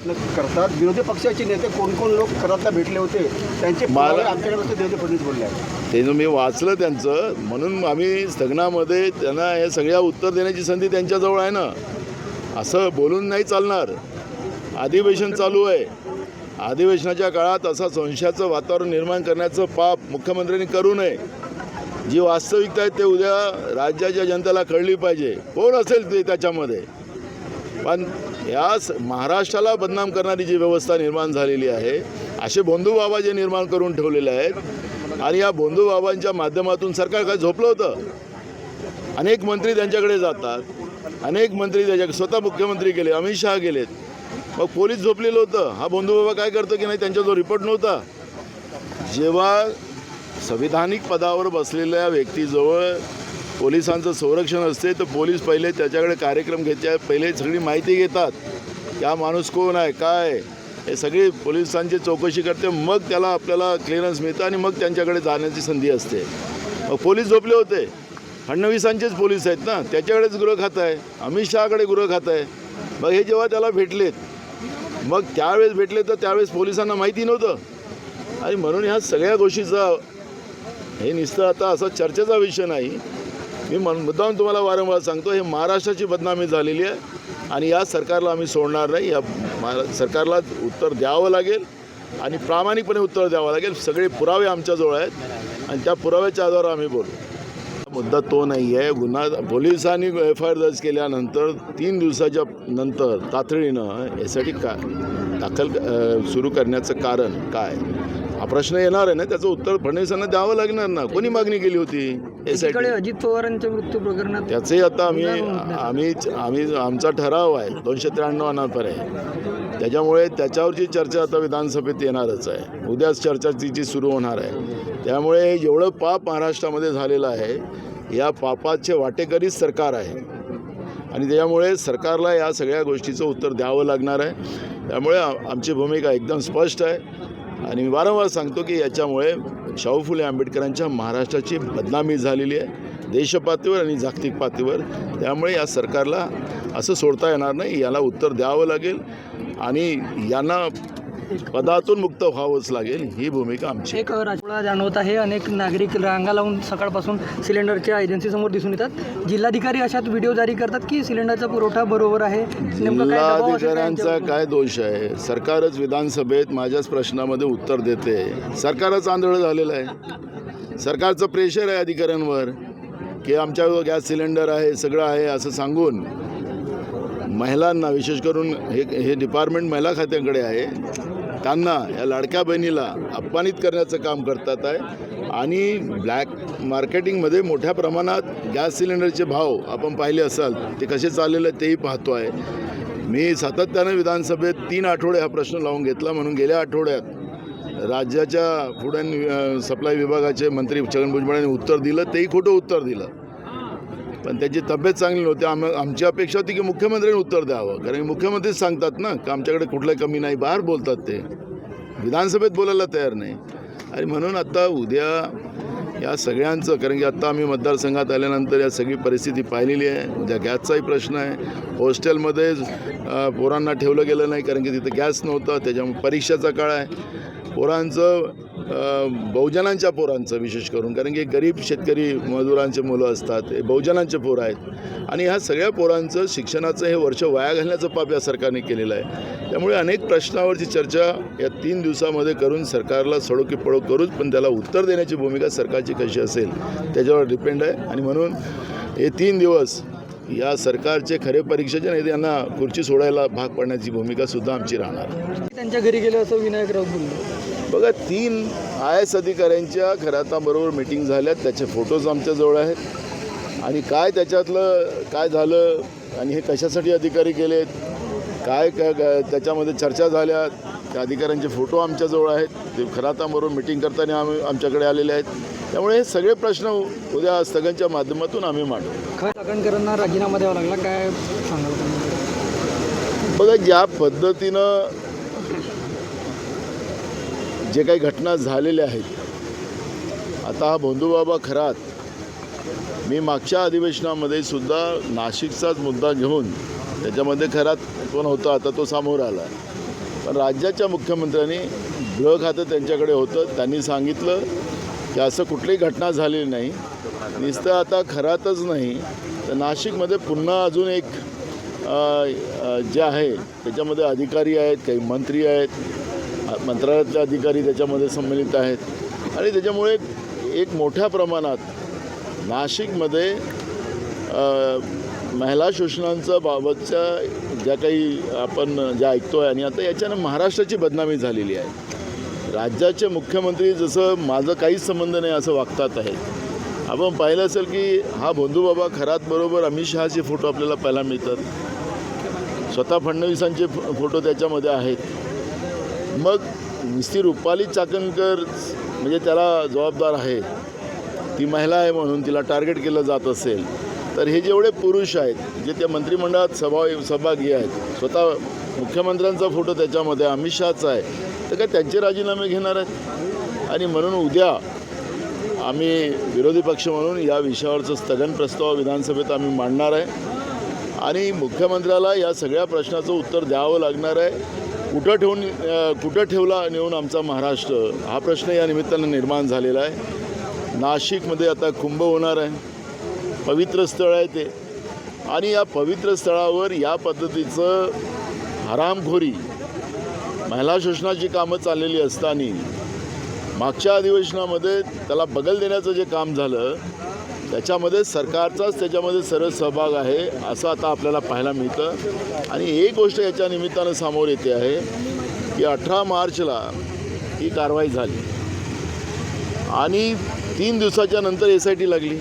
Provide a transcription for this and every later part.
करतात. विरोधी पक्षाचे नेते कोण कोण लोक कराडला भेटले होते त्यांचे पुरावे आमच्याकडे होते, देवेंद्र फडणवीस बोलले आहेत. ते मी वाचलं त्यांचं, म्हणून आम्ही स्थगनामध्ये त्यांना हे सगळ्या उत्तर देण्याची संधी त्यांच्याजवळ आहे ना. असं बोलून नाही चालणार. अधिवेशन चालू आहे. अधिवेशनाच्या काळात असं संशयाचं वातावरण निर्माण करण्याचं पाप मुख्यमंत्र्यांनी करू नये. जी वास्तविकता आहे ते उद्या राज्याच्या जनतेला कळली पाहिजे. कोण असेल ते त्याच्यामध्ये, पण या महाराष्ट्राला बदनाम करणारी जी व्यवस्था निर्माण झालेली आहे, असे बोंधू बाबा जे निर्माण करून ठेवलेले आहेत, आणि या बोंधू बाबांच्या माध्यमातून सरकार काय झोपलं होतं. अनेक मंत्री त्यांच्याकडे जातात, अनेक मंत्री त्याच्या स्वतः मुख्यमंत्री गेले, अमित शहा गेलेत, मग पोलीस झोपलेलं होतं. हा बोंधू बाबा काय करतो की नाही, त्यांच्याजवळ रिपोर्ट नव्हता. जेव्हा संविधानिक पदावर बसलेल्या व्यक्तीजवळ पोलिसांचं संरक्षण असते तर पोलीस पहिले त्याच्याकडे कार्यक्रम घेतात, पहिले सगळी माहिती घेतात की हा माणूस कोण आहे, काय, हे सगळी पोलिसांची चौकशी करते, मग त्याला आपल्याला क्लिअरन्स मिळतं आणि मग त्यांच्याकडे जाण्याची संधी असते. मग पोलीस झोपले होते. फडणवीसांचेच पोलीस आहेत ना, त्याच्याकडेच गृह खातं आहे, अमित शहाकडे गृह खातं आहे. मग हे जेव्हा त्याला भेटलेत, मग त्यावेळेस भेटले तर त्यावेळेस पोलिसांना माहिती नव्हतं. आणि म्हणून ह्या सगळ्या गोष्टीचा हे नुसतं आता असा चर्चेचा विषय नाही. मी मुद्दाम तुम्हाला वारंवार सांगतो, हे महाराष्ट्राची बदनामी झालेली आहे आणि या सरकारला आम्ही सोडणार नाही. या सरकारला उत्तर द्यावं लागेल आणि प्रामाणिकपणे उत्तर द्यावं लागेल. सगळे पुरावे आमच्याजवळ आहेत आणि त्या पुराव्याच्या आधारावर आम्ही बोलू. मुद्दा तो नाही आहे. गुन्हा पोलिसांनी FIR दर्ज केल्यानंतर 3 दिवसाच्या नंतर तातडीनं यासाठी दाखल सुरू करण्याचं कारण काय, हा प्रश्न येणार आहे ना. त्याचं उत्तर फडणवीसांना द्यावं लागणार ना. कोणी मागणी केली होती यासाठी? अजित पवारांच्या मृत्यू प्रकरणात त्याचंही आता आम्ही आमचा ठराव आहे 293 अनापर आहे. त्याच्यामुळे त्याच्यावरची चर्चा आता विधानसभेत येणारच आहे. उद्याच चर्चा तिची सुरू होणार आहे. त्यामुळे एवढं पाप महाराष्ट्रामध्ये झालेलं आहे, या पापाचे वाटेकरीच सरकार आहे आणि त्याच्यामुळे सरकारला या सगळ्या गोष्टीचं उत्तर द्यावं लागणार आहे. त्यामुळे आमची भूमिका एकदम स्पष्ट आहे आणि मी वारंवार सांगतो की याच्यामुळे शाहू फुले आंबेडकरांच्या महाराष्ट्राची बदनामी झालेली आहे देशपातळीवर आणि जागतिक पातळीवर. त्यामुळे या सरकारला असं सोडता येणार नाही. याला उत्तर द्यावं लागेल आणि यांना पदातून मुक्त व्हावंच लागेल. ही भूमिका आमची. एक राजकुळा जाणवत आहे. अनेक नागरिक रांगा लावून सकाळपासून सिलेंडरच्या एजन्सीसमोर दिसून येतात. जिल्हाधिकारी अशात व्हिडिओ जारी करतात की सिलेंडरचा पुरवठा बरोबर आहे. जिल्हाधिकाऱ्यांचा काय दोष आहे? सरकारच विधानसभेत माझ्याच प्रश्नामध्ये उत्तर देते. सरकारच आंधळं झालेलं आहे. सरकारचं प्रेशर आहे अधिकाऱ्यांवर की आमच्यावर गॅस सिलेंडर आहे, सगळं आहे असं सांगून महिलांना, विशेष करून हे डिपार्टमेंट महिला खात्याकडे आहे, त्यांना, या लाडक्या बहिणीला अपमानित करण्याचं काम करतात आहे. आणि ब्लॅक मार्केटिंगमध्ये मोठ्या प्रमाणात गॅस सिलेंडरचे भाव आपण पाहिले असाल ते कसे चाललेले आहेत तेही पाहतो आहे. मी सातत्यानं विधानसभेत 3 आठवडे हा प्रश्न लावून घेतला. म्हणून गेल्या आठवड्यात राज्याच्या फूड अँड सप्लाय विभागाचे मंत्री छगन भुजबळ यांनी उत्तर दिलं, तेही खोटं उत्तर दिलं. पण त्याची तब्येत चांगली नव्हती. आमची अपेक्षा होती की मुख्यमंत्र्यांनी उत्तर द्यावं, कारण मुख्यमंत्रीच सांगतात ना की आमच्याकडे कुठलंही कमी नाही. बाहेर बोलतात ते, विधानसभेत बोलायला तयार नाही. आणि म्हणून आता उद्या या सगळ्यांचं, कारण की आत्ता आम्ही मतदारसंघात आल्यानंतर या सगळी परिस्थिती पाहिलेली आहे. उद्या गॅसचाही प्रश्न आहे. हॉस्टेलमध्ये पोरांना ठेवलं गेलं नाही कारण की तिथं गॅस नव्हतं. त्याच्यामुळे परीक्षाचा काळ आहे. पोरांचं, बहुजनांच्या पोरांचं विशेष करून, कारण की गरीब शेतकरी मजुरांचे मुलं असतात, हे बहुजनांचे पोरं आहेत. आणि ह्या सगळ्या पोरांचं शिक्षणाचं हे वर्ष वाया घालण्याचं पाप या सरकारने केलेलं आहे. त्यामुळे अनेक प्रश्नावरची चर्चा या 3 दिवसामध्ये करून सरकारला सडो की पळो करूच, पण त्याला उत्तर देण्याची भूमिका सरकारची कशी असेल त्याच्यावर डिपेंड आहे. आणि म्हणून हे 3 दिवस या सरकारचे खरे परीक्षेचे नाही, त्यांना खुर्ची सोडायला भाग पाडण्याची भूमिका सुद्धा आमची राहणार. त्यांच्या घरी गेले असं विनायक राऊत बोलले. बघा, 3 IAS अधिकाऱ्यांच्या खराताबरोबर मीटिंग झाल्यात. त्याचे फोटोज आमच्याजवळ आहेत आणि काय त्याच्यातलं काय झालं आणि हे कशासाठी अधिकारी गेलेत, काय त्याच्यामध्ये चर्चा झाल्या, त्या अधिकाऱ्यांचे फोटो आमच्याजवळ आहेत. ते खराताबरोबर मीटिंग करताना आमच्याकडे आलेले आहेत. त्यामुळे हे सगळे प्रश्न उद्या स्थगनच्या माध्यमातून आम्ही मांडू. चाकणकरांना राजीनामा द्यावा लागला, काय सांगाल? बघा, ज्या पद्धतीनं जे काही घटना झालेल्या आहेत, आता हा भोंदूबाबा खरात, मी मागच्या अधिवेशनामध्ये सुद्धा नाशिकचाच मुद्दा घेऊन त्याच्यामध्ये खरात कोण होता आता तो समोर आला. पण राज्याच्या मुख्यमंत्र्यांनी गृह खातं त्यांच्याकडे होतं. त्यांनी सांगितलं की असं कुठलीही घटना झालेली नाही. नुसतं आता खरातच नाही तर नाशिकमध्ये पुन्हा अजून एक जे आहे त्याच्यामध्ये अधिकारी आहेत, काही मंत्री आहेत, मंत्रालयातले अधिकारी त्याच्यामध्ये सम्मिलित आहेत आणि त्याच्यामुळे एक मोठ्या प्रमाणात नाशिकमध्ये महिला शोषणांचा बाबतच्या ज्या काही आपण ज्या ऐकतो आहे आणि आता याच्यानं महाराष्ट्राची बदनामी झालेली आहे. राज्याचे मुख्यमंत्री जसं माझं काहीच संबंध नाही असं वागतात आहेत. आपण पाहिलं असेल की हा भोंदूबाबा खरातबरोबर अमित शहाचे फोटो आपल्याला पाहायला मिळतात. स्वतः फडणवीसांचे फोटो त्याच्यामध्ये आहेत. मग नुसती रुपाली चाकणकर म्हणजे त्याला जबाबदार आहे, ती महिला आहे म्हणून तिला टार्गेट केलं जात असेल तर हे जेवढे पुरुष आहेत जे त्या मंत्रिमंडळात सहभागी आहेत, स्वतः मुख्यमंत्र्यांचा फोटो त्याच्यामध्ये अमित शहाचा आहे, तर काय त्यांचे राजीनामे घेणार आहेत? आणि म्हणून उद्या आम्ही विरोधी पक्ष म्हणून या विषयावरचं स्थगन प्रस्ताव विधानसभेत आम्ही मांडणार आहे आणि मुख्यमंत्र्याला या सगळ्या प्रश्नाचं उत्तर द्यावं लागणार आहे. कुठं ठेवला नेऊन आमचा महाराष्ट्र हा प्रश्न या निमित्तानं निर्माण झालेला आहे. नाशिकमध्ये आता कुंभ होणार आहे, पवित्र स्थळ आहे ते, आणि या पवित्र स्थळावर या पद्धतीचं हरामखोरी महिला शोषणाची कामं चाललेली असताना मागच्या अधिवेशनामध्ये त्याला बगल देण्याचं जे काम झालं त्याच्यामध्ये सरकारचाच त्याच्यामध्ये सर्व सहभाग आहे असं आता आपल्याला पाहायला मिळतं. आणि एक गोष्ट याच्या निमित्तानं समोर येते आहे की 18 मार्चला ही कारवाई झाली आणि 3 दिवसाच्या नंतर SIT लागली.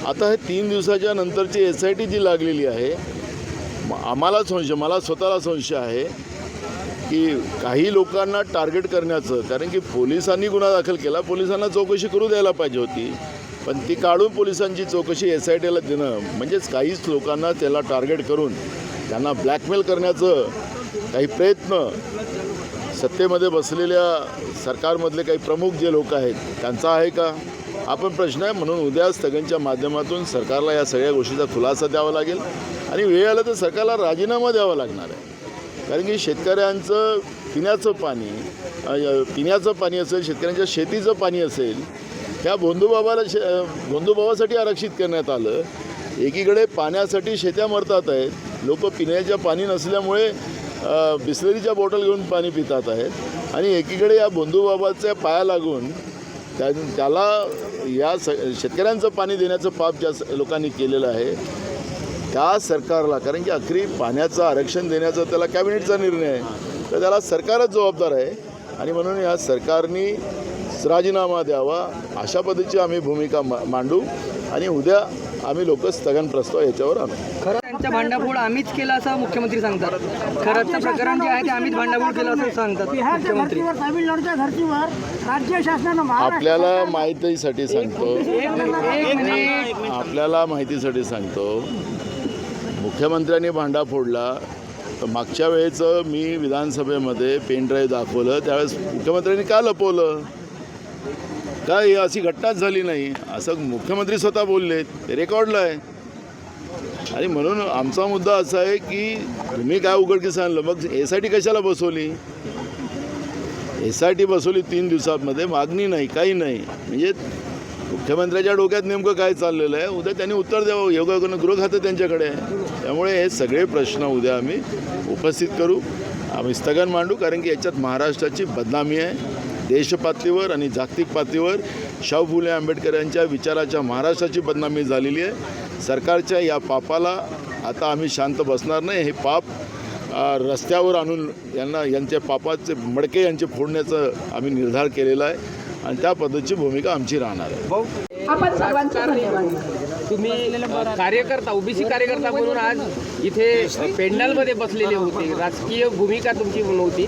आता हे 3 दिवसाच्या नंतरची SIT जी लागलेली आहे, आम्हाला संशय, मला स्वतःला संशय आहे की काही लोकांना टार्गेट करण्याचं, कारण की पोलिसांनी गुन्हा दाखल केला, पोलिसांना चौकशी करू द्यायला पाहिजे होती, पण ती काढून पोलिसांची चौकशी SITला देणं म्हणजेच काहीच लोकांना त्याला टार्गेट करून त्यांना ब्लॅकमेल करण्याचं काही प्रयत्न सत्तेमध्ये बसलेल्या सरकारमधले काही प्रमुख जे लोक आहेत त्यांचा आहे का? हा पण प्रश्न आहे. म्हणून उद्या स्थगनच्या माध्यमातून सरकारला या सगळ्या गोष्टीचा खुलासा द्यावा लागेल आणि वेळ आला तर सरकारला राजीनामा द्यावा लागणार आहे. कारण की शेतकऱ्यांचं पिण्याचं पाणी असेल, शेतकऱ्यांच्या शेतीचं पाणी असेल, त्या भोंदूबाबासाठी आरक्षित करण्यात आलं. एकीकडे पाण्यासाठी शेत्या मरतात आहेत, लोक पिण्याच्या पाणी नसल्यामुळे बिस्लरीच्या बॉटल घेऊन पाणी पितात आहेत आणि एकीकडे या भोंदूबाबाच्या पाया लागून त्याला या शेतकऱ्यांचं पाणी देण्याचं पाप ज्या लोकांनी केलेलं आहे त्या सरकारला, कारण की अखेरी पाण्याचं आरक्षण देण्याचा त्याला कॅबिनेटचा निर्णय आहे, तर त्याला सरकारच जबाबदार आहे आणि म्हणून या सरकारने राजीनामा द्यावा अशा पद्धतीची आम्ही भूमिका मांडू आणि उद्या आम्ही लोक स्थगन प्रस्ताव याच्यावर आणू. खरं त्यांचा भांडाफोड आम्हीच केला असं मुख्यमंत्री सांगतात. खरंच प्रकरण जे आहे ते आम्हीच भांडाफोड केलं असं सांगतात मुख्यमंत्री. तामिळनाडूच्या धर्तीवर राज्य शासनानं आपल्याला माहितीसाठी सांगतो, मुख्यमंत्र्यांनी भांडा फोडला तर मागच्या वेळेचं मी विधानसभेमध्ये पेन ड्राईव्ह दाखवलं त्यावेळेस मुख्यमंत्र्यांनी का लपवलं? काय अशी घटनाच झाली नाही असं मुख्यमंत्री स्वतः बोलले, ते रेकॉर्डला आहे. आणि म्हणून आमचा मुद्दा असा आहे की तुम्ही काय उघडकीस आणलं, मग SIT कशाला बसवली? SIT बसवली 3 दिवसांमध्ये, मागणी नाही, काही नाही. म्हणजे मुख्यमंत्र्याच्या डोक्यात नेमकं काय चाललेलं आहे उद्या त्यांनी उत्तर द्यावं. योगायोगानं गृह खातं त्यांच्याकडे आहे. त्यामुळे हे सगळे प्रश्न उद्या आम्ही उपस्थित करू, आम्ही स्थगन मांडू, कारण की याच्यात महाराष्ट्राची बदनामी आहे. देशपातळीवर आणि जागतिक पातळीवर शाहू फुले आंबेडकर यांच्या विचाराच्या महाराष्ट्राची बदनामी झालेली आहे. सरकारच्या या पापाला आता आम्ही शांत बसणार नाही. हे पाप रस्त्यावर आणून यांच्या पापाचे मडके यांचे फोडण्याचं आम्ही निर्धार केलेला आहे आणि त्या पद्धतीची भूमिका आमची राहणार आहे. आपण तुम्ही कार्यकर्ता, ओबीसी कार्यकर्ता म्हणून आज इथे पेंडालमध्ये बसलेले होते, राजकीय भूमिका तुमची नव्हती.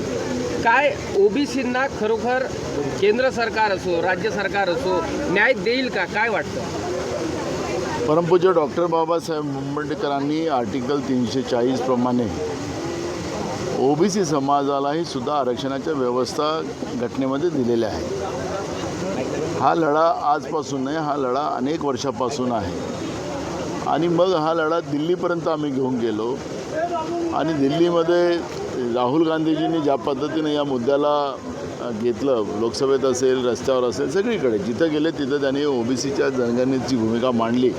काय ओबीसींना खरोखर केंद्र सरकार असो, राज्य सरकार असो, न्याय देईल का? काय वाटतं? परमपूज्य डॉक्टर बाबासाहेब आंबेडकरांनी आर्टिकल 340 प्रमाणे ओबीसी समाजालाही सुद्धा आरक्षणाच्या व्यवस्था घटनेमध्ये दिलेल्या आहे. हा लढा आजपासून नाही, हा लढा अनेक वर्षापासून आहे आणि मग हा लढा दिल्लीपर्यंत आम्ही घेऊन गेलो आणि दिल्लीमध्ये राहुल गांधीजींनी ज्या पद्धतीने या मुद्द्याला घेतलं, लोकसभेत असेल, रस्त्यावर असेल, सगळीकडे जिथं गेले तिथं त्यांनी ओबीसीच्या जनगणनेची भूमिका मांडली.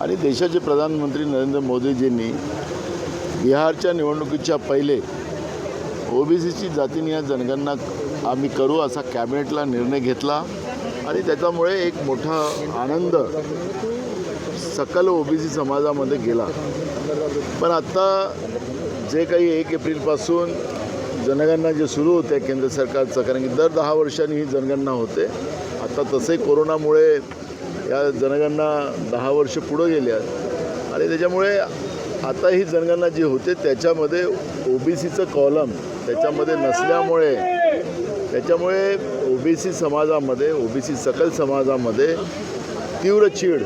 आणि देशाचे प्रधानमंत्री नरेंद्र मोदीजींनी बिहारच्या निवडणुकीच्या पहिले ओबीसीची जातीनिहाय जनगणना आम्ही करू असा कॅबिनेटला निर्णय घेतला आणि त्याच्यामुळे एक मोठा आनंद सकल ओबीसी समाजामध्ये गेला. पण आता जे काही 1 एप्रिलपासून जनगणना जे सुरू होते केंद्र सरकारचं, कारण की दर 10 वर्षांनी ही जनगणना होते. आता तसंही कोरोनामुळे या जनगणना 10 वर्ष पुढं गेल्या आणि त्याच्यामुळे आता ही जनगणना जी होते त्याच्यामध्ये ओबीसीचं कॉलम त्याच्यामध्ये नसल्यामुळे ओबीसी समाजामध्ये, ओबीसी सकल समाजामध्ये तीव्र चीड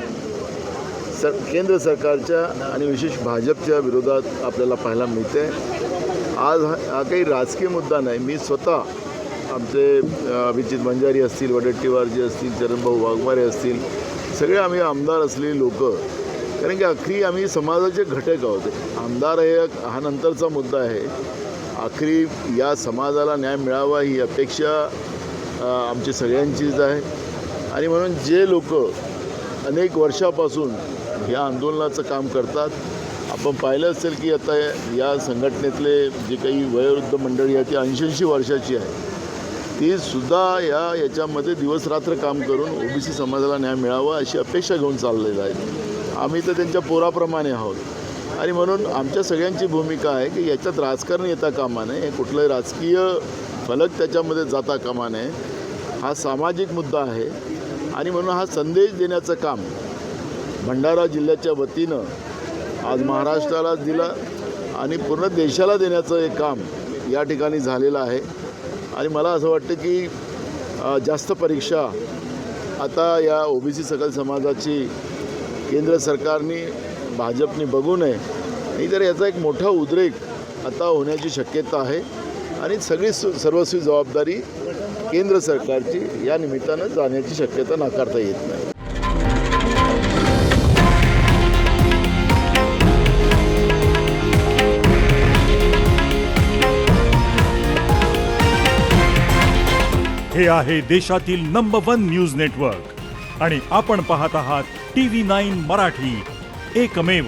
केंद्र सरकारच्या आणि विशेष भाजपच्या विरोधात आपल्याला पाहायला मिळते. आज हा काही राजकीय मुद्दा नाही. मी स्वतः आमचे अभिजित बंजारी असतील, वडेट्टीवारजी असतील, चरणभाऊ वाघमारे असतील, सगळे आम्ही आमदार असलेली लोक, कारण की अखेरी आम्ही समाजाचे घटक आहोत. आमदार हा नंतरचा मुद्दा आहे. अखेरी या समाजाला न्याय मिळावा ही अपेक्षा आमची सगळ्यांचीच आहे. आणि म्हणून जे लोक अनेक वर्षापासून या आंदोलनाचं काम करतात, आपण पाहिलं असेल की आता या संघटनेतले जे काही वयोवृद्ध मंडळी आहे ती 80-80 वर्षाची आहे, ती सुद्धा याच्यामध्ये दिवसरात्र काम करून ओबीसी समाजाला न्याय मिळावा अशी अपेक्षा घेऊन चाललेलं आहे. आम्ही तर त्यांच्या पोराप्रमाणे आहोत. आणि म्हणून आमच्या सगळ्यांची भूमिका आहे की याच्यात राजकारण येता कामा नये, कुठलंही राजकीय फलक त्याच्यामध्ये जाता कामा नये. हा सामाजिक मुद्दा आहे आणि म्हणून हा संदेश देण्याचं काम भंडारा जिल्ह्याच्या वतीनं आज महाराष्ट्रालाच दिला आणि पूर्ण देशाला देण्याचं एक काम या ठिकाणी झालेलं आहे. आणि मला असं वाटतं की जास्त परीक्षा आता या ओबीसी सकल समाजाची केंद्र सरकारने, भाजपने बघू नये, नाही तर याचा एक मोठा उद्रेक आता होण्याची शक्यता आहे. आणि सगळी सर्वस्वी जबाबदारी केंद्र सरकारची या निमित्तानं जाण्याची शक्यता नाकारता येत नाही. हे आहे देशातील नंबर 1 न्यूज नेटवर्क आणि आपण पाहत आहात TV9 मराठी, एकमेव.